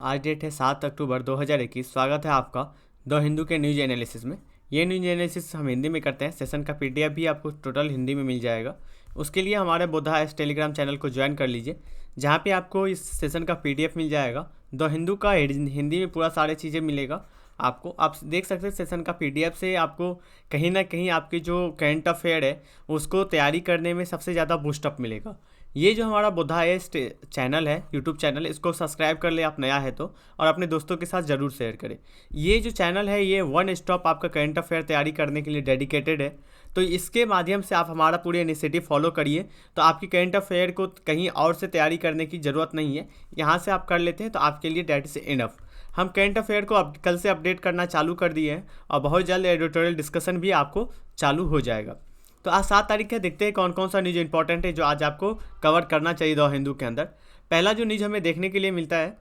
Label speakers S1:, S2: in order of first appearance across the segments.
S1: आज डेट है 7 अक्टूबर 2021। स्वागत है आपका द हिंदू के न्यूज एनालिसिस में। ये न्यूज एनालिसिस हम हिंदी में करते हैं। सेशन का पीडीएफ भी आपको टोटल हिंदी में मिल जाएगा। उसके लिए हमारे बोधा एस टेलीग्राम चैनल को ज्वाइन कर लीजिए, जहाँ पे आपको इस सेशन का पीडीएफ मिल जाएगा। द हिंदू का हिंदी में पूरा सारी चीज़ें मिलेगा आपको। आप देख सकते हैं सेशन का पीडीएफ से आपको कहीं ना कहीं आपकी जो करंट अफेयर है उसको तैयारी करने में सबसे ज़्यादा बूस्टअप मिलेगा। ये जो हमारा बुधा एस चैनल है, यूट्यूब चैनल, इसको सब्सक्राइब कर ले आप नया है तो, और अपने दोस्तों के साथ ज़रूर शेयर करें। ये जो चैनल है ये वन स्टॉप आपका करंट अफेयर तैयारी करने के लिए डेडिकेटेड है। तो इसके माध्यम से आप हमारा पूरी इनिशिएटिव फॉलो करिए, तो आपकी करंट अफेयर को कहीं और से तैयारी करने की ज़रूरत नहीं है। यहाँ से आप कर लेते हैं तो आपके लिए डेट से इनफ। हम करंट अफेयर को कल से अपडेट करना चालू कर दिए हैं और बहुत जल्द एडिटोरियल डिस्कशन भी आपको चालू हो जाएगा। तो आज 7 तारीख है, देखते हैं कौन कौन सा न्यूज़ इंपॉर्टेंट है जो आज आपको कवर करना चाहिए द हिंदू के अंदर। पहला जो न्यूज़ हमें देखने के लिए मिलता है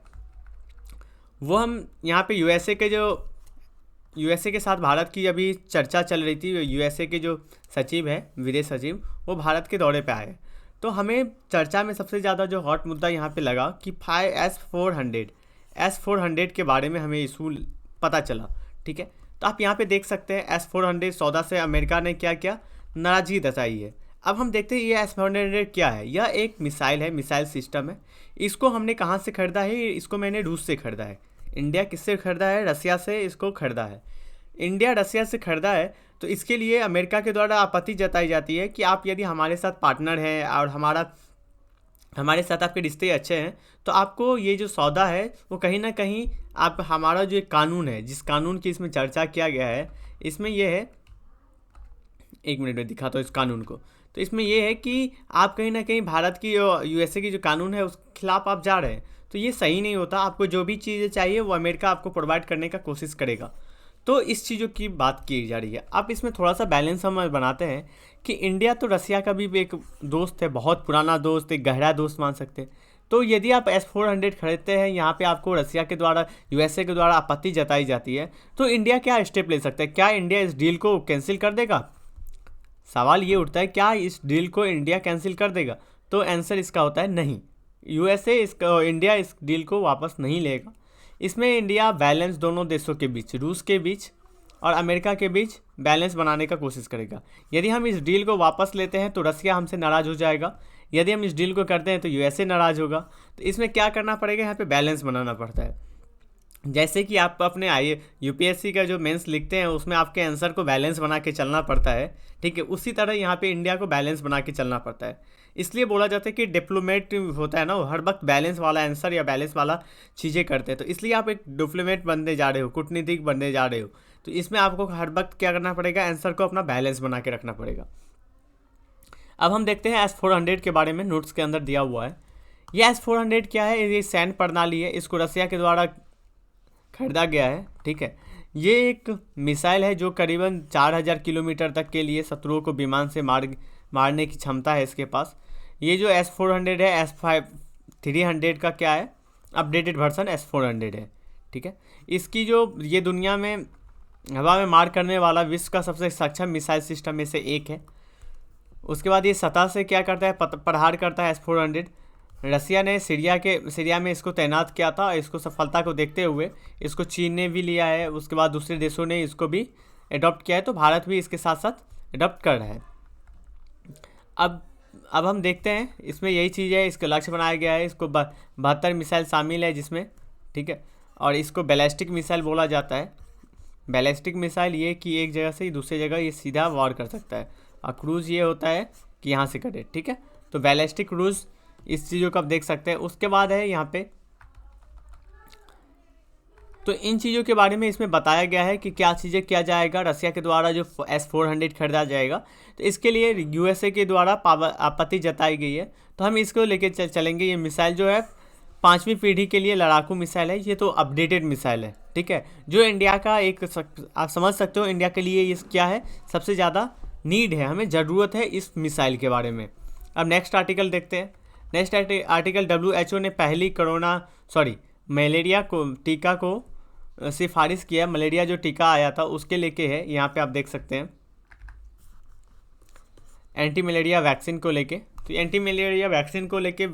S1: वो हम यहाँ पे यूएसए के साथ भारत की अभी चर्चा चल रही थी। यूएसए के जो सचिव है, विदेश सचिव, वो भारत के दौरे पे आए। तो हमें चर्चा में सबसे ज़्यादा जो हॉट मुद्दा यहाँ पे लगा कि S-400 के बारे में हमें इशू पता चला। ठीक है, तो आप यहाँ पे देख सकते हैं S-400 सौदा से अमेरिका ने क्या क्या नाराज़गी दर्शाई है। अब हम देखते हैं ये S-400 क्या है। यह एक मिसाइल है, मिसाइल सिस्टम है। इसको हमने कहाँ से ख़रीदा है? इसको मैंने रूस से ख़रीदा है। इंडिया किससे ख़रीदा है? रसिया से इसको ख़रीदा है। इंडिया रसिया से ख़रीदा है। तो इसके लिए अमेरिका के द्वारा आपत्ति जताई जाती है कि आप यदि हमारे साथ पार्टनर हैं और हमारे साथ आपके रिश्ते अच्छे हैं तो आपको ये जो सौदा है वो कहीं ना कहीं आप हमारा जो एक कानून है, जिस कानून की इसमें चर्चा किया गया है, इसमें ये है, एक मिनट में दिखाता हूँ इस कानून को। तो इसमें यह है कि आप कहीं ना कहीं भारत की यूएसए की जो कानून है उसके खिलाफ आप जा रहे हैं। तो ये सही नहीं होता। आपको जो भी चीज़ें चाहिए वो अमेरिका आपको प्रोवाइड करने का कोशिश करेगा। तो इस चीज़ों की बात की जा रही है। अब इसमें थोड़ा सा बैलेंस हम बनाते हैं कि इंडिया तो रसिया का भी एक दोस्त है, बहुत पुराना दोस्त, एक गहरा दोस्त मान सकते हैं। तो यदि आप S-400 खरीदते हैं, यहाँ पे आपको रसिया के द्वारा, यूएसए के द्वारा आपत्ति जताई जाती है, तो इंडिया क्या स्टेप ले सकता है? क्या इंडिया इस डील को कैंसिल कर देगा? सवाल ये उठता है, क्या इस डील को इंडिया कैंसिल कर देगा? तो आंसर इसका होता है नहीं। इंडिया इस डील को वापस नहीं लेगा। इसमें इंडिया बैलेंस दोनों देशों के बीच, रूस के बीच और अमेरिका के बीच बैलेंस बनाने का कोशिश करेगा। यदि हम इस डील को वापस लेते हैं तो रसिया हमसे नाराज़ हो जाएगा। यदि हम इस डील को करते हैं तो यूएसए नाराज़ होगा। तो इसमें क्या करना पड़ेगा? यहाँ पे बैलेंस बनाना पड़ता है। जैसे कि आप अपने यूपीएससी का जो मेंस लिखते हैं उसमें आपके आंसर को बैलेंस बना के चलना पड़ता है। ठीक है, उसी तरह यहाँ पे इंडिया को बैलेंस बना के चलना पड़ता है। इसलिए बोला जाता है कि डिप्लोमेट होता है ना, वो हर वक्त बैलेंस वाला आंसर या बैलेंस वाला चीज़ें करते हैं। तो इसलिए आप एक डिप्लोमेट बनने जा रहे हो, कूटनीतिक बनने जा रहे हो, तो इसमें आपको हर वक्त क्या करना पड़ेगा? आंसर को अपना बैलेंस बना के रखना पड़ेगा। अब हम देखते हैं S-400 के बारे में, नोट्स के अंदर दिया हुआ है। ये S-400 क्या है? ये सैन्य प्रणाली है, इसको रसिया के द्वारा खरीदा गया है। ठीक है, ये एक मिसाइल है जो करीबन 4000 किलोमीटर तक के लिए शत्रुओं को विमान से मारने की क्षमता है इसके पास। ये जो S-400 है, S-300 का क्या है? अपडेटेड वर्जन S-400 है। ठीक है, इसकी जो ये दुनिया में हवा में मार करने वाला विश्व का सबसे सक्षम मिसाइल सिस्टम में से एक है। उसके बाद ये सतह से क्या करता है? प्रहार करता है S-400। रसिया ने सीरिया में इसको तैनात किया था। इसको सफलता को देखते हुए इसको चीन ने भी लिया है, उसके बाद दूसरे देशों ने इसको भी अडॉप्ट किया है। तो भारत भी इसके साथ साथ अडॉप्ट कर रहा है। अब हम देखते हैं, इसमें यही चीज़ है, इसका लक्ष्य बनाया गया है। इसको 72 मिसाइल शामिल है जिसमें, ठीक है, और इसको बैलिस्टिक मिसाइल बोला जाता है। बैलिस्टिक मिसाइल ये कि एक जगह से दूसरी जगह ये सीधा वार कर सकता है, और क्रूज़ ये होता है कि यहाँ से करे। ठीक है, तो बैलिस्टिक क्रूज़ इस चीज़ों को आप देख सकते हैं। उसके बाद है यहाँ पे, तो इन चीज़ों के बारे में इसमें बताया गया है कि क्या चीज़ें किया जाएगा। रसिया के द्वारा जो S-400 खरीदा जाएगा तो इसके लिए यूएसए के द्वारा आपत्ति जताई गई है। तो हम इसको लेके चलेंगे। ये मिसाइल जो है 5वीं पीढ़ी के लिए लड़ाकू मिसाइल है। ये तो अपडेटेड मिसाइल है। ठीक है, जो इंडिया का एक, आप समझ सकते हो इंडिया के लिए ये क्या है, सबसे ज़्यादा नीड है, हमें ज़रूरत है इस मिसाइल के बारे में। अब नेक्स्ट आर्टिकल देखते हैं। नेक्स्ट आर्टिकल, WHO ने मलेरिया को टीका को सिफारिश किया। मलेरिया जो टीका आया था उसके लेके है, यहाँ पे आप देख सकते हैं एंटी मलेरिया वैक्सीन को लेके। तो एंटी मलेरिया वैक्सीन को लेके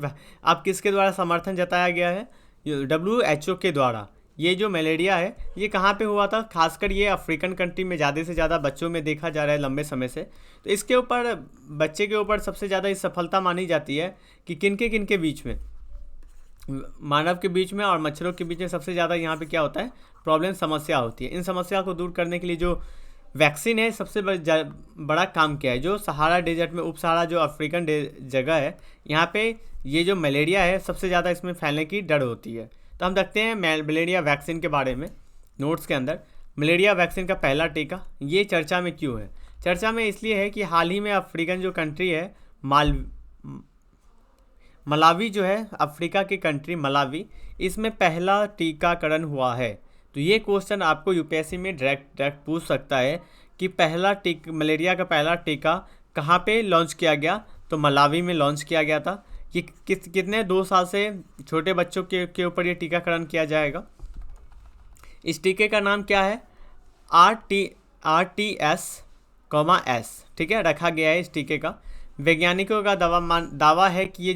S1: आप किसके द्वारा समर्थन जताया गया है? WHO के द्वारा ये जो मलेरिया है ये कहाँ पे हुआ था, खासकर ये अफ्रीकन कंट्री में ज़्यादा से ज़्यादा बच्चों में देखा जा रहा है लंबे समय से। तो इसके ऊपर बच्चे के ऊपर सबसे ज़्यादा इस सफलता मानी जाती है कि किनके बीच में, मानव के बीच में और मच्छरों के बीच में सबसे ज़्यादा यहाँ पे क्या होता है, प्रॉब्लम समस्या होती है। इन समस्या को दूर करने के लिए जो वैक्सीन है सबसे बड़ा काम किया है। जो सहारा डेजर्ट में, उप सहारा जो अफ्रीकन जगह है, यहाँ पे ये जो मलेरिया है सबसे ज़्यादा इसमें फैलने की डर होती है। तो हम देखते हैं मलेरिया वैक्सीन के बारे में नोट्स के अंदर। मलेरिया वैक्सीन का पहला टीका ये चर्चा में क्यों है? चर्चा में इसलिए है कि हाल ही में अफ्रीकन जो कंट्री है मलावी जो है, अफ्रीका की कंट्री मलावी, इसमें पहला टीकाकरण हुआ है। तो ये क्वेश्चन आपको यूपीएससी में डायरेक्ट पूछ सकता है कि मलेरिया का पहला टीका कहाँ पे लॉन्च किया गया? तो मलावी में लॉन्च किया गया था। कि कितने 2 साल से छोटे बच्चों के ऊपर ये टीकाकरण किया जाएगा। इस टीके का नाम क्या है? RTS-S, ठीक है, रखा गया है इस टीके का। वैज्ञानिकों का दावा है कि ये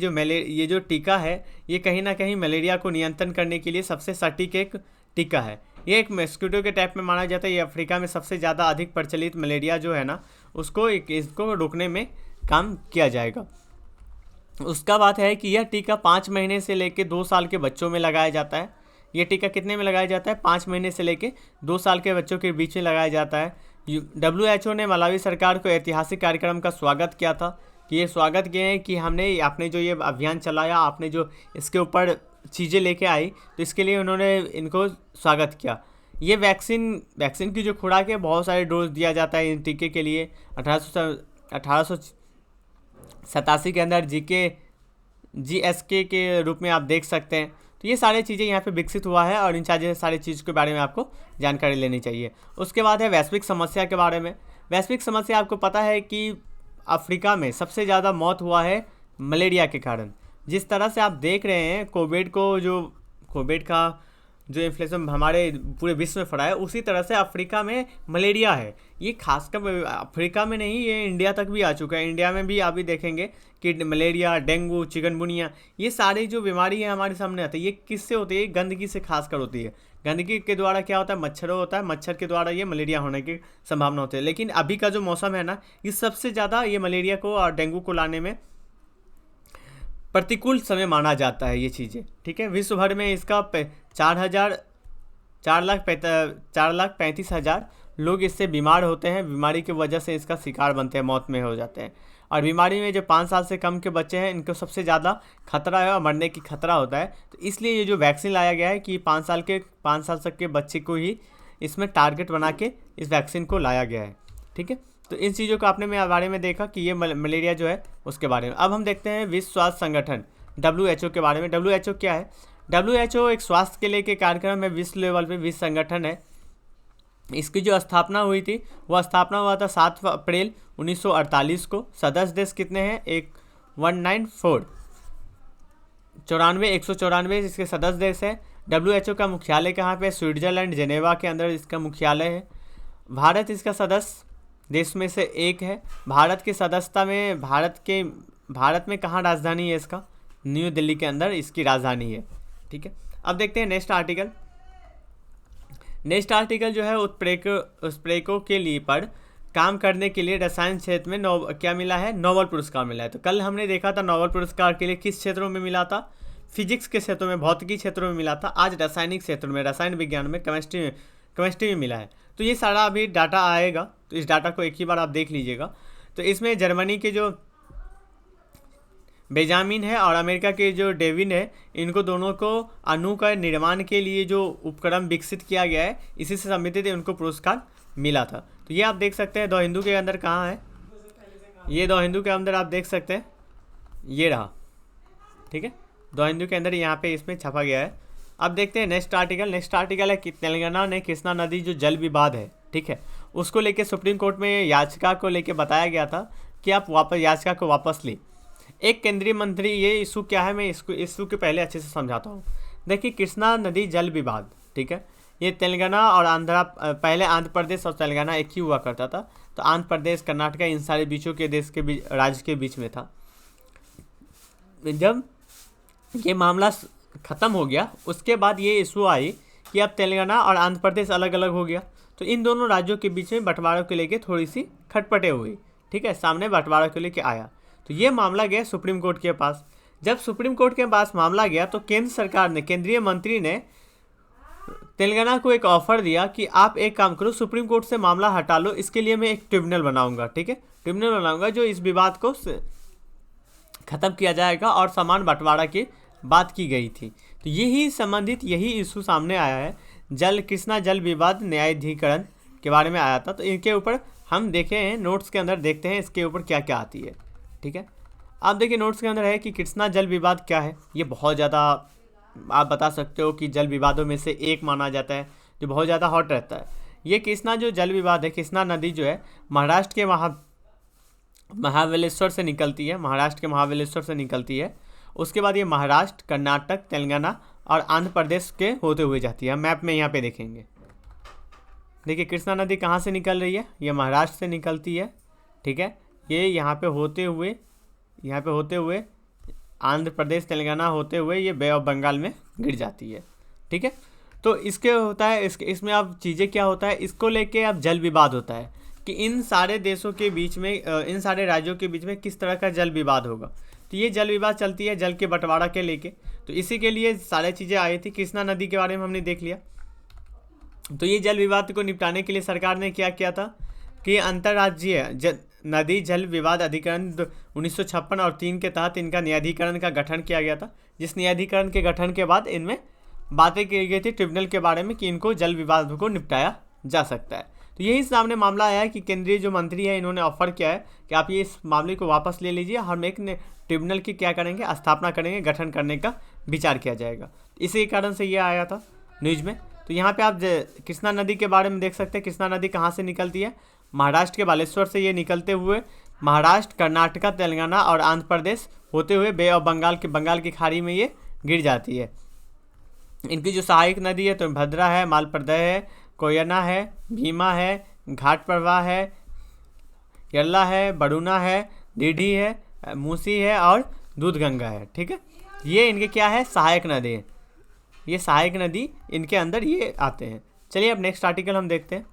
S1: जो टीका है ये कहीं ना कहीं मलेरिया को नियंत्रण करने के लिए सबसे सटीक एक टीका है। ये एक मस्कीटो के टाइप में माना जाता है। ये अफ्रीका में सबसे ज़्यादा अधिक प्रचलित मलेरिया जो है ना, इसको रोकने में काम किया जाएगा। उसका बात है कि यह टीका 5 महीने से लेकर 2 साल के बच्चों में लगाया जाता है। ये टीका कितने में लगाया जाता है? 5 महीने से लेकर 2 साल के बच्चों के बीच में लगाया जाता है। WHO ने मलावी सरकार को ऐतिहासिक कार्यक्रम का स्वागत किया था कि ये स्वागत किए हैं कि आपने जो ये अभियान चलाया, आपने जो इसके ऊपर चीज़ें लेके आई, तो इसके लिए उन्होंने इनको स्वागत किया। ये वैक्सीन की जो खुराक है, बहुत सारे डोज दिया जाता है इन टीके के लिए। 1887 के अंदर GSK के रूप में आप देख सकते हैं। तो ये सारी चीज़ें यहाँ पे विकसित हुआ है और इन सारी चीज़ के बारे में आपको जानकारी लेनी चाहिए। उसके बाद है वैश्विक समस्या के बारे में। वैश्विक समस्या आपको पता है कि अफ्रीका में सबसे ज़्यादा मौत हुआ है मलेरिया के कारण। जिस तरह से आप देख रहे हैं कोविड का जो इन्फ्लेशन हमारे पूरे विश्व में फैला है, उसी तरह से अफ्रीका में मलेरिया है। ये खासकर अफ्रीका में नहीं, ये इंडिया तक भी आ चुका है। इंडिया में भी आप भी देखेंगे कि मलेरिया, डेंगू, चिकनगुनिया, ये सारी जो बीमारी है हमारे सामने आती है। ये किससे होती है? गंदगी से खासकर होती है। गंदगी के द्वारा क्या होता है? मच्छर होता है, मच्छर के द्वारा ये मलेरिया होने की संभावना होती है। लेकिन अभी का जो मौसम है ना, ये सबसे ज़्यादा ये मलेरिया को और डेंगू को लाने में प्रतिकूल समय माना जाता है ये चीज़ें, ठीक है। विश्व भर में इसका 4,35,000 लोग इससे बीमार होते हैं। बीमारी की वजह से इसका शिकार बनते हैं, मौत में हो जाते हैं। और बीमारी में जो 5 साल से कम के बच्चे हैं, इनको सबसे ज़्यादा खतरा है और मरने की खतरा होता है। तो इसलिए ये जो वैक्सीन लाया गया है कि 5 साल तक के बच्चे को ही इसमें टारगेट बना के इस वैक्सीन को लाया गया है, ठीक है। तो इन चीज़ों को आपने मेरे बारे में देखा कि ये मलेरिया जो है उसके बारे में। अब हम देखते हैं विश्व स्वास्थ्य संगठन WHO के बारे में। WHO क्या है? WHO एक स्वास्थ्य के लिए के कार्यक्रम है, विश्व लेवल पे विश्व संगठन है। इसकी जो स्थापना हुई थी, वह स्थापना हुआ था 7 अप्रैल 1948 को। सदस्य देश कितने हैं? 194 इसके सदस्य देश है। WHO का मुख्यालय कहाँ पे? स्विट्जरलैंड, जेनेवा के अंदर इसका मुख्यालय है। भारत इसका सदस्य देश में से एक है। भारत की सदस्यता में भारत में कहाँ राजधानी है इसका? न्यू दिल्ली के अंदर इसकी राजधानी है, ठीक है। अब देखते हैं नेक्स्ट आर्टिकल जो है उत्प्रेरकों के लिए पर काम करने के लिए रसायन क्षेत्र में क्या मिला है? नोबेल पुरस्कार मिला है। तो कल हमने देखा था नोबेल पुरस्कार के लिए किस क्षेत्रों में मिला था? फिजिक्स के क्षेत्रों में, भौतिकी क्षेत्रों में मिला था। आज रासायनिक क्षेत्रों में, रसायन विज्ञान में, केमिस्ट्री में मिला है। तो ये सारा अभी डाटा आएगा, तो इस डाटा को एक ही बार आप देख लीजिएगा। तो इसमें जर्मनी के जो बेंजामिन है और अमेरिका के जो डेविन है, इनको दोनों को अणु का निर्माण के लिए जो उपकरण विकसित किया गया है, इसी से संबंधित उनको पुरस्कार मिला था। तो ये आप देख सकते हैं द हिंदू के अंदर कहाँ है, ये द हिंदू के अंदर आप देख सकते हैं, ये रहा, ठीक है। द हिंदू के अंदर यहाँ पे इसमें छपा गया है। अब देखते हैं नेक्स्ट आर्टिकल है कि तेलंगाना ने कृष्णा नदी जो जल विवाद है, ठीक है, उसको लेके सुप्रीम कोर्ट में याचिका को लेके बताया गया था कि आप याचिका को वापस ली। एक केंद्रीय मंत्री, ये इशू क्या है, मैं इसको इशू के पहले अच्छे से समझाता हूँ। देखिए, कृष्णा नदी जल विवाद, ठीक है, ये तेलंगाना और पहले आंध्र प्रदेश और तेलंगाना एक ही हुआ करता था। तो आंध्र प्रदेश, कर्नाटका, इन सारे राज्य के बीच में था। जब ये मामला ख़त्म हो गया, उसके बाद ये इशू आई कि अब तेलंगाना और आंध्र प्रदेश अलग अलग हो गया। तो इन दोनों राज्यों के बीच में बंटवारों को लेके थोड़ी सी खटपटे हुई, ठीक है, सामने बंटवारा को लेके आया। तो ये मामला गया सुप्रीम कोर्ट के पास। जब सुप्रीम कोर्ट के पास मामला गया तो केंद्र सरकार ने, केंद्रीय मंत्री ने तेलंगाना को एक ऑफर दिया कि आप एक काम करो, सुप्रीम कोर्ट से मामला हटा लो, इसके लिए मैं एक ट्रिब्यूनल बनाऊंगा, ठीक है, ट्रिब्यूनल बनाऊंगा जो इस विवाद को ख़त्म किया जाएगा और समान बंटवारा की बात की गई थी। तो यही संबंधित यही इशू सामने आया है, कृष्णा जल विवाद न्यायाधिकरण के बारे में आया था। तो इनके ऊपर हम देखे हैं, नोट्स के अंदर देखते हैं इसके ऊपर क्या क्या आती है, ठीक है। आप देखिए नोट्स के अंदर है कि कृष्णा जल विवाद क्या है। ये बहुत ज़्यादा आप बता सकते हो कि जल विवादों में से एक माना जाता है जो बहुत ज़्यादा हॉट रहता है। ये कृष्णा जो जल विवाद है, कृष्णा नदी जो है महाराष्ट्र के महाबलेश्वर से निकलती है, महाराष्ट्र के महाबलेश्वर से निकलती है। उसके बाद ये महाराष्ट्र, कर्नाटक, तेलंगाना और आंध्र प्रदेश के होते हुए जाती है। मैप में यहाँ पे देखेंगे, देखिए कृष्णा नदी कहाँ से निकल रही है, ये महाराष्ट्र से निकलती है, ठीक है। ये यहाँ पे होते हुए आंध्र प्रदेश, तेलंगाना होते हुए ये बे ऑफ बंगाल में गिर जाती है, ठीक है। तो इसके होता है इसमें अब चीज़ें क्या होता है, इसको लेके अब जल विवाद होता है कि इन सारे देशों के बीच में, इन सारे राज्यों के बीच में किस तरह का जल विवाद होगा। तो ये जल विवाद चलती है जल के बंटवारा के लेके। तो इसी के लिए सारी चीज़ें आई थी। कृष्णा नदी के बारे में हमने देख लिया। तो ये जल विवाद को निपटाने के लिए सरकार ने क्या किया था कि अंतर्राज्यीय नदी जल विवाद अधिकरण 1956 और 3 के तहत इनका न्यायाधिकरण का गठन किया गया था, जिस न्यायाधिकरण के गठन के बाद इनमें बातें की गई थी ट्रिब्यूनल के बारे में कि इनको जल विवाद को निपटाया जा सकता है। तो यही सामने मामला आया है कि केंद्रीय जो मंत्री है इन्होंने ऑफर किया है कि आप ये इस मामले को वापस ले लीजिए, हम एक ट्रिब्यूनल की क्या करेंगे, स्थापना करेंगे, गठन करने का विचार किया जाएगा। इसी कारण से ये आया था न्यूज में। तो यहाँ पे आप कृष्णा नदी के बारे में देख सकते हैं। कृष्णा नदी कहाँ से निकलती है, महाराष्ट्र के बालेश्वर से ये निकलते हुए महाराष्ट्र, कर्नाटका, तेलंगाना और आंध्र प्रदेश होते हुए बे ऑफ बंगाल की खाड़ी में ये गिर जाती है। इनकी जो सहायक नदी है तो भद्रा है, मालप्रदय है, कोयना है, भीमा है, घाट प्रवाह है, यल्ला है, बड़ूना है, डीडी है, मूसी है और दूधगंगा है, ठीक है। ये इनके क्या है, सहायक नदी है। ये सहायक नदी इनके अंदर ये आते हैं। चलिए अब नेक्स्ट आर्टिकल हम देखते हैं।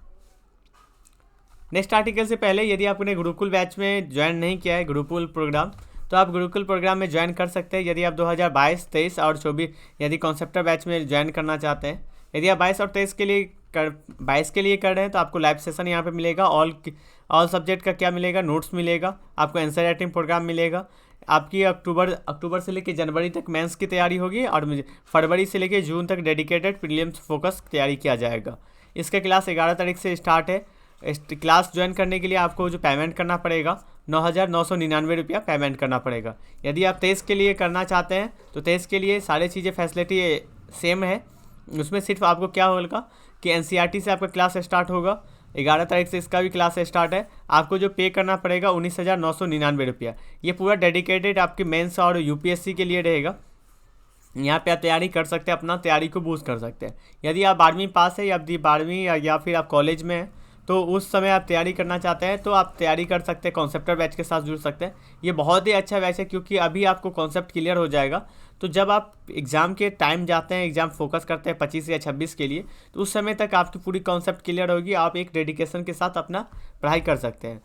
S1: नेक्स्ट आर्टिकल से पहले यदि आपने गुरुकुल बैच में ज्वाइन नहीं किया है, गुरुकुल प्रोग्राम, तो आप गुरुकुल प्रोग्राम में ज्वाइन कर सकते हैं। यदि आप 2022, 23 और 24 यदि कॉन्सेप्टर बैच में ज्वाइन करना चाहते हैं, यदि आप 22 और 23 के लिए 22 के लिए कर रहे हैं तो आपको लाइव सेशन यहाँ पे मिलेगा। ऑल सब्जेक्ट का क्या मिलेगा, नोट्स मिलेगा, आपको आंसर राइटिंग प्रोग्राम मिलेगा। आपकी अक्टूबर से लेकर जनवरी तक मेंस की तैयारी होगी और फरवरी से लेकर जून तक डेडिकेटेड प्रीलिम्स फोकस तैयारी किया जाएगा। इसका क्लास 11 तारीख से स्टार्ट है। क्लास ज्वाइन करने के लिए आपको जो पेमेंट करना पड़ेगा 9,999 रुपया पेमेंट करना पड़ेगा। यदि आप 23 के लिए करना चाहते हैं तो 23 के लिए सारी चीज़ें फैसिलिटी सेम है। उसमें सिर्फ आपको क्या होगा कि NCERT से आपका क्लास स्टार्ट होगा, 11 तारीख से इसका भी क्लास स्टार्ट है। आपको जो पे करना पड़ेगा 19,999 रुपया। ये पूरा डेडिकेटेड आपके मेंस और UPSC के लिए रहेगा। यहाँ पे आप तैयारी कर सकते हैं, अपना तैयारी को बूस्ट कर सकते हैं। यदि आप 12वीं पास है या 12वीं या फिर आप कॉलेज में हैं तो उस समय आप तैयारी करना चाहते हैं तो आप तैयारी कर सकते हैं, कॉन्सेप्टर बैच के साथ जुड़ सकते हैं। ये बहुत ही अच्छा बैच है क्योंकि अभी आपको कॉन्सेप्ट क्लियर हो जाएगा। तो जब आप एग्ज़ाम के टाइम जाते हैं, एग्ज़ाम फोकस करते हैं 25 या 26 के लिए, तो उस समय तक आपकी पूरी कॉन्सेप्ट क्लियर होगी, आप एक डेडिकेशन के साथ अपना पढ़ाई कर सकते हैं।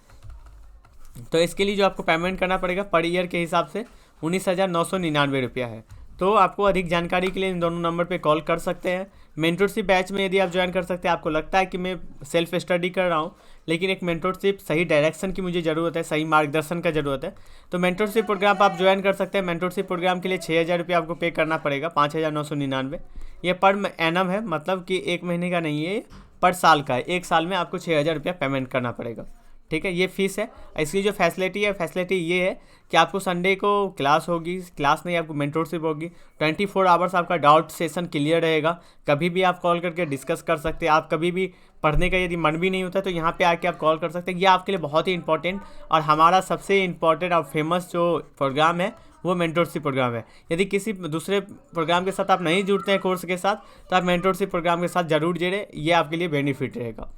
S1: तो इसके लिए जो आपको पेमेंट करना पड़ेगा पर ईयर के हिसाब से 19,999 रुपया है। तो आपको अधिक जानकारी के लिए इन दोनों नंबर पे कॉल कर सकते हैं। मेंटरशिप बैच में यदि आप ज्वाइन कर सकते हैं, आपको लगता है कि मैं सेल्फ स्टडी कर रहा हूँ लेकिन एक मेंटरशिप सही डायरेक्शन की मुझे ज़रूरत है, सही मार्गदर्शन का ज़रूरत है, तो मेंटरशिप प्रोग्राम आप ज्वाइन कर सकते हैं। मेंटरशिप प्रोग्राम के लिए 6,000 रुपये आपको पे करना पड़ेगा, 5,999। ये पर एनम है, मतलब कि एक महीने का नहीं है, पर साल का है। एक साल में आपको 6,000 रुपया पेमेंट करना पड़ेगा, ठीक है। ये फीस है। इसकी जो फैसिलिटी ये है कि आपको संडे को क्लास होगी, क्लास नहीं आपको मेंटरशिप होगी, 24 आवर्स आपका डाउट सेशन क्लियर रहेगा। कभी भी आप कॉल करके डिस्कस कर सकते हैं। आप कभी भी पढ़ने का यदि मन भी नहीं होता तो यहाँ पे आके आप कॉल कर सकते हैं। ये आपके लिए बहुत ही इंपॉर्टेंट और हमारा सबसे इम्पॉर्टेंट और फेमस जो प्रोग्राम है वो मेंटरशिप प्रोग्राम है। यदि किसी दूसरे प्रोग्राम के साथ आप नहीं जुड़ते हैं कोर्स के साथ, तो आप मेंटरशिप प्रोग्राम के साथ ज़रूर जुड़े, ये आपके लिए बेनिफिट रहेगा।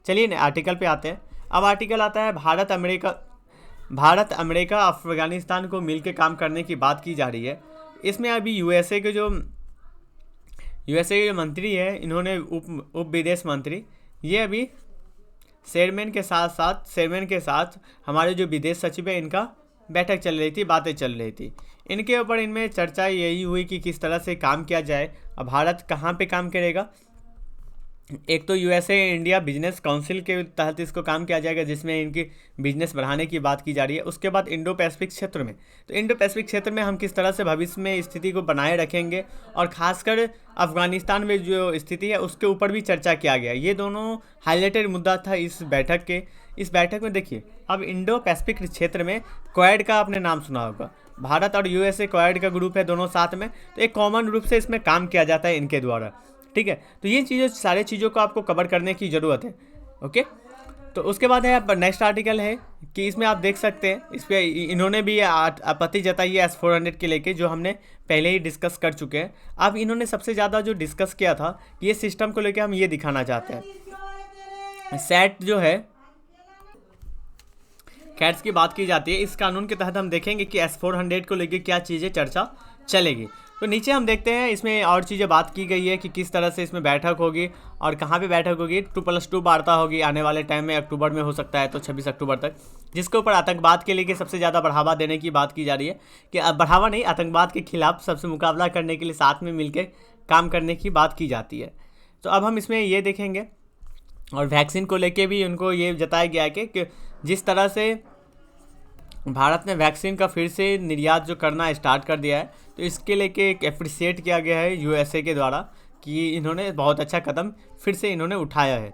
S1: चलिए आर्टिकल पे आते हैं। अब आर्टिकल आता है भारत, अमेरिका, अफगानिस्तान को मिलकर काम करने की बात की जा रही है। इसमें अभी यूएसए के जो मंत्री है, इन्होंने उप विदेश मंत्री, ये अभी शेयरमैन के साथ हमारे जो विदेश सचिव है, इनका बैठक चल रही थी, बातें चल रही थी। इनके ऊपर इनमें चर्चा यही हुई कि किस तरह से काम किया जाए। अब भारत कहाँ पे काम करेगा, एक तो यूएसए इंडिया बिजनेस काउंसिल के तहत इसको काम किया जाएगा, जिसमें इनकी बिजनेस बढ़ाने की बात की जा रही है। उसके बाद इंडो पैसिफिक क्षेत्र में, तो इंडो पैसिफिक क्षेत्र में हम किस तरह से भविष्य में स्थिति को बनाए रखेंगे, और खासकर अफगानिस्तान में जो स्थिति है उसके ऊपर भी चर्चा किया गया। ये दोनों हाईलाइटेड मुद्दा था इस बैठक में। देखिए, अब इंडो पैसिफिक क्षेत्र में क्वाड का आपने नाम सुना होगा, भारत और यूएसए क्वाड का ग्रुप है, दोनों साथ में, तो एक कॉमन रूप से इसमें काम किया जाता है इनके द्वारा, ठीक है। तो ये सारे चीज़ों को आपको कवर करने की ज़रूरत है, ओके। तो उसके बाद है नेक्स्ट आर्टिकल है कि इसमें आप देख सकते हैं, इस पर इन्होंने भी आपत्ति जताई है S-400 के लेके, जो हमने पहले ही डिस्कस कर चुके हैं। अब इन्होंने सबसे ज़्यादा जो डिस्कस किया था, ये सिस्टम को लेके हम ये दिखाना चाहते हैं। सैट जो है, कैट्स की बात की जाती है, इस कानून के तहत हम देखेंगे कि S-400 को लेके क्या चीज़ें चर्चा चलेगी। तो नीचे हम देखते हैं, इसमें और चीज़ें बात की गई है कि किस तरह से इसमें बैठक होगी और कहाँ पे बैठक होगी। 2+2 वार्ता होगी आने वाले टाइम में, अक्टूबर में हो सकता है, तो 26 अक्टूबर तक, जिसके ऊपर आतंकवाद के लिए सबसे ज़्यादा बढ़ावा देने की बात की जा रही है, कि बढ़ावा नहीं, आतंकवाद के खिलाफ सबसे मुकाबला करने के लिए साथ में मिलकर काम करने की बात की जाती है। तो अब हम इसमें ये देखेंगे, और वैक्सीन को लेके भी उनको ये जताया गया है कि जिस तरह से भारत ने वैक्सीन का फिर से निर्यात जो करना स्टार्ट कर दिया है, तो इसके लेके एक एप्रिशिएट किया गया है यूएसए के द्वारा कि इन्होंने बहुत अच्छा कदम फिर से इन्होंने उठाया है।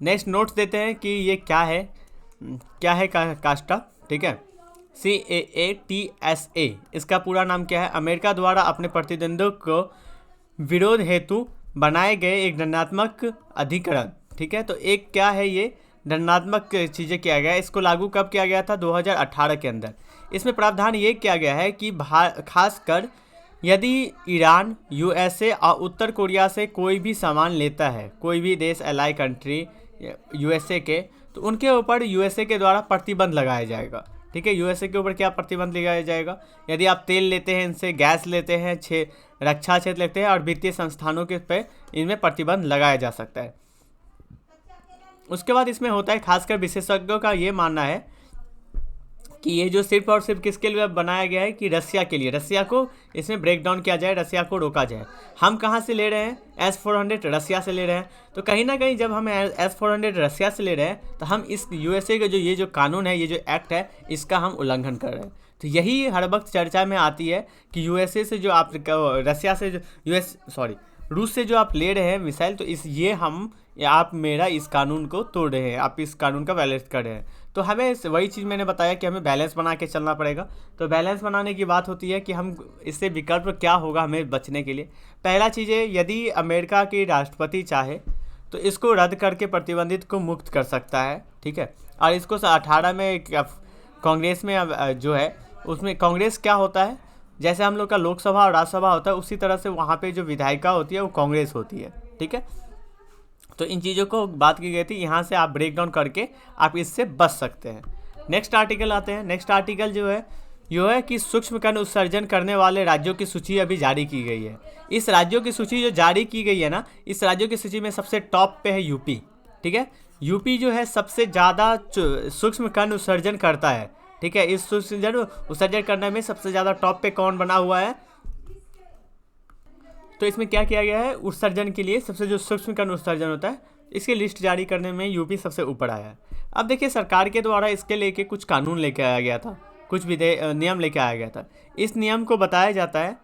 S1: नेक्स्ट नोट्स देते हैं कि ये क्या है कास्टा, ठीक है, CAATSA, इसका पूरा नाम क्या है? अमेरिका द्वारा अपने प्रतिद्वंद्वियों को विरोध हेतु बनाए गए एक दंडात्मक अधिकरण, ठीक है। तो एक क्या है, ये दंडात्मक चीज़ें किया गया है। इसको लागू कब किया गया था? 2018 के अंदर। इसमें प्रावधान ये किया गया है कि खासकर यदि ईरान, यूएसए और उत्तर कोरिया से कोई भी सामान लेता है, कोई भी देश एलाई कंट्री यूएसए के, तो उनके ऊपर यूएसए के द्वारा प्रतिबंध लगाया जाएगा, ठीक है। यूएसए के ऊपर क्या प्रतिबंध लगाया जाएगा? यदि आप तेल लेते हैं, इनसे गैस लेते हैं, रक्षा क्षेत्र लेते हैं, और वित्तीय संस्थानों के पे इनमें प्रतिबंध लगाया जा सकता है। उसके बाद इसमें होता है, खासकर विशेषज्ञों का ये मानना है कि ये जो सिर्फ और सिर्फ किसके लिए बनाया गया है कि रसिया के लिए, रसिया को इसमें ब्रेक डाउन किया जाए, रसिया को रोका जाए। हम कहाँ से ले रहे हैं? S-400 रसिया से ले रहे हैं। तो कहीं ना कहीं जब हम S-400 रसिया से ले रहे हैं, तो हम इस यूएसए का ये जो कानून है, ये जो एक्ट है, इसका हम उल्लंघन कर रहे हैं। तो यही हर वक्त चर्चा में आती है कि यूएसए से जो आप रसिया से जो रूस से जो आप ले रहे हैं मिसाइल, तो आप मेरा इस कानून को तोड़ रहे हैं, आप इस कानून का बैलेंस कर रहे हैं। तो हमें वही चीज़ मैंने बताया कि हमें बैलेंस बना के चलना पड़ेगा। तो बैलेंस बनाने की बात होती है कि हम इससे विकल्प क्या होगा हमें बचने के लिए। पहला चीज़ है, यदि अमेरिका के राष्ट्रपति चाहे तो इसको रद्द करके प्रतिबंधित को मुक्त कर सकता है, ठीक है। और इसको 18 में कांग्रेस में जो है, उसमें कांग्रेस क्या होता है, जैसे हम लोग का लोकसभा और राज्यसभा होता है, उसी तरह से वहाँ पे जो विधायिका होती है वो कांग्रेस होती है, ठीक है। तो इन चीज़ों को बात की गई थी, यहाँ से आप ब्रेक डाउन करके आप इससे बच सकते हैं। नेक्स्ट आर्टिकल आते हैं। नेक्स्ट आर्टिकल जो है कि सूक्ष्म कण उत्सर्जन करने वाले राज्यों की सूची अभी जारी की गई है। इस राज्यों की सूची जो जारी की गई है ना, इस राज्यों की सूची में सबसे टॉप पे है यूपी, ठीक है। यूपी जो है सबसे ज़्यादा सूक्ष्म कण उत्सर्जन करता है, ठीक है। इस उत्सर्जन करने में सबसे ज़्यादा टॉप पे कौन बना हुआ है? तो इसमें क्या किया गया है, उत्सर्जन के लिए सबसे जो सूक्ष्म कण उत्सर्जन होता है, इसकी लिस्ट जारी करने में यूपी सबसे ऊपर आया है। अब देखिए, सरकार के द्वारा इसके लेके कुछ कानून लेके आया गया था, कुछ नियम लेके आया गया था। इस नियम को बताया जाता है,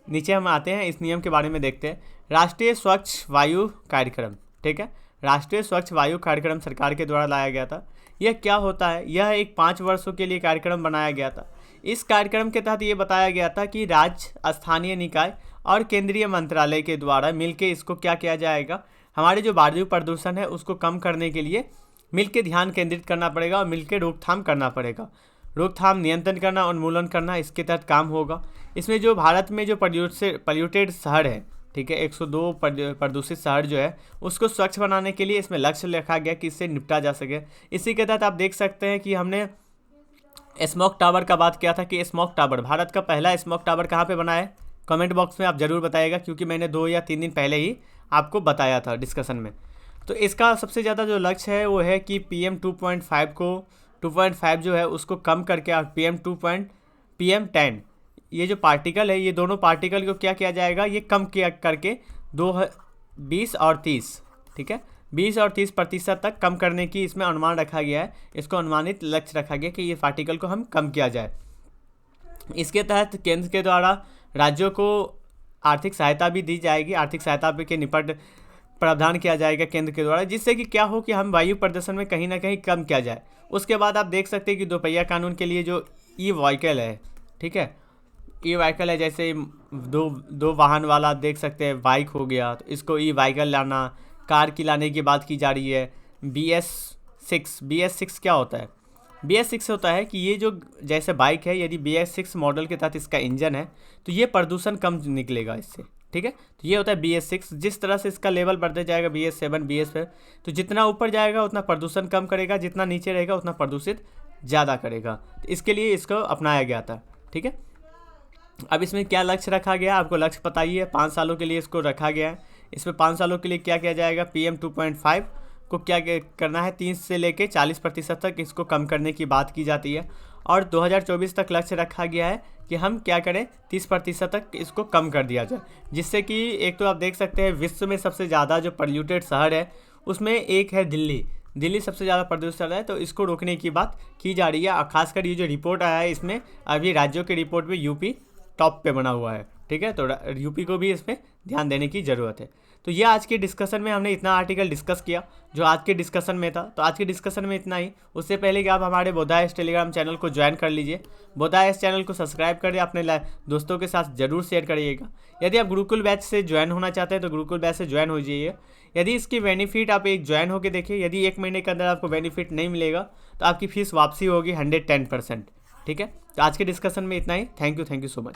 S1: नीचे हम आते हैं, इस नियम के बारे में देखते हैं। राष्ट्रीय स्वच्छ वायु कार्यक्रम, ठीक है। राष्ट्रीय स्वच्छ वायु कार्यक्रम सरकार के द्वारा लाया गया था। यह क्या होता है? यह एक 5 वर्षों के लिए कार्यक्रम बनाया गया था। इस कार्यक्रम के तहत ये बताया गया था कि राज्य, स्थानीय निकाय और केंद्रीय मंत्रालय के द्वारा मिलकर इसको क्या किया जाएगा, हमारे जो वायु प्रदूषण है उसको कम करने के लिए मिलकर ध्यान केंद्रित करना पड़ेगा और मिलकर रोकथाम करना पड़ेगा। रोकथाम, नियंत्रण करना, उन्मूलन करना, इसके तहत काम होगा। इसमें जो भारत में जो पॉल्यूटेड शहर है, ठीक है, 102 प्रदूषित शहर जो है, उसको स्वच्छ बनाने के लिए इसमें लक्ष्य रखा गया कि इससे निपटा जा सके। इसी के तहत आप देख सकते हैं कि हमने स्मोक टावर का बात किया था कि स्मोक टावर, भारत का पहला स्मोक टावर कहाँ पे बना है, कमेंट बॉक्स में आप ज़रूर बताइएगा, क्योंकि मैंने 2 या 3 दिन पहले ही आपको बताया था डिस्कशन में। तो इसका सबसे ज़्यादा जो लक्ष्य है वो है कि PM 2.5 को 2.5 जो है उसको कम करके और PM 10 ये जो पार्टिकल है, ये दोनों पार्टिकल को क्या किया जाएगा, ये कम किया करके 20 और 30, ठीक है, 20 और 30% तक कम करने की इसमें अनुमान रखा गया है। इसको अनुमानित लक्ष्य रखा गया कि ये पार्टिकल को हम कम किया जाए। इसके तहत केंद्र के द्वारा राज्यों को आर्थिक सहायता भी दी जाएगी, आर्थिक सहायता के निपट प्रावधान किया जाएगा केंद्र के द्वारा, जिससे कि क्या हो कि हम वायु प्रदूषण में कहीं ना कहीं कम किया जाए। उसके बाद आप देख सकते हैं कि दोपहिया कानून के लिए जो ई व्हीकल है, ठीक है, ई व्हीकल है, जैसे दो वाहन वाला देख सकते हैं, बाइक हो गया, तो इसको ई व्हीकल लाना, कार की लाने की बात की जा रही है। BS6 क्या होता है, BS6 होता है कि ये जो जैसे बाइक है, यदि BS6 मॉडल के तहत इसका इंजन है तो ये प्रदूषण कम निकलेगा इससे, ठीक है। तो ये होता है BS6। जिस तरह से इसका लेवल बढ़ते जाएगा BS7 BS5, तो जितना ऊपर जाएगा उतना प्रदूषण कम करेगा, जितना नीचे रहेगा उतना प्रदूषित ज़्यादा करेगा। तो इसके लिए इसको अपनाया गया था, ठीक है। अब इसमें क्या लक्ष्य रखा गया, आपको लक्ष्य पता ही है, 5 सालों के लिए इसको रखा गया है। इसमें 5 सालों के लिए क्या किया जाएगा, PM 2.5 को क्या करना है, 30 से लेके 40% तक इसको कम करने की बात की जाती है। और 2024 तक लक्ष्य रखा गया है कि हम क्या करें, 30% तक इसको कम कर दिया जाए, जिससे कि एक तो आप देख सकते हैं विश्व में सबसे ज़्यादा जो पोल्यूटेड शहर है उसमें एक है दिल्ली सबसे ज़्यादा प्रदूषण है, तो इसको रोकने की बात की जा रही है। और खासकर ये जो रिपोर्ट आया है इसमें अभी राज्यों के रिपोर्ट में यूपी टॉप पे बना हुआ है, ठीक है, तो यूपी को भी इसमें ध्यान देने की ज़रूरत है। तो ये आज के डिस्कशन में हमने इतना आर्टिकल डिस्कस किया जो आज के डिस्कशन में था। तो आज के डिस्कशन में इतना ही। उससे पहले कि आप हमारे बोधायस टेलीग्राम चैनल को ज्वाइन कर लीजिए, बोधायस चैनल को सब्सक्राइब करें, अपने दोस्तों के साथ जरूर शेयर करिएगा। यदि आप गुरुकुल बैच से ज्वाइन होना चाहते हैं तो गुरुकुल बैच से ज्वाइन हो जाइए। यदि इसकी बेनिफिट आप एक ज्वाइन होकर देखिए, यदि 1 महीने के अंदर आपको बेनिफिट नहीं मिलेगा तो आपकी फीस वापसी होगी 110%, ठीक है। तो आज के डिस्कशन में इतना ही। Thank you so much.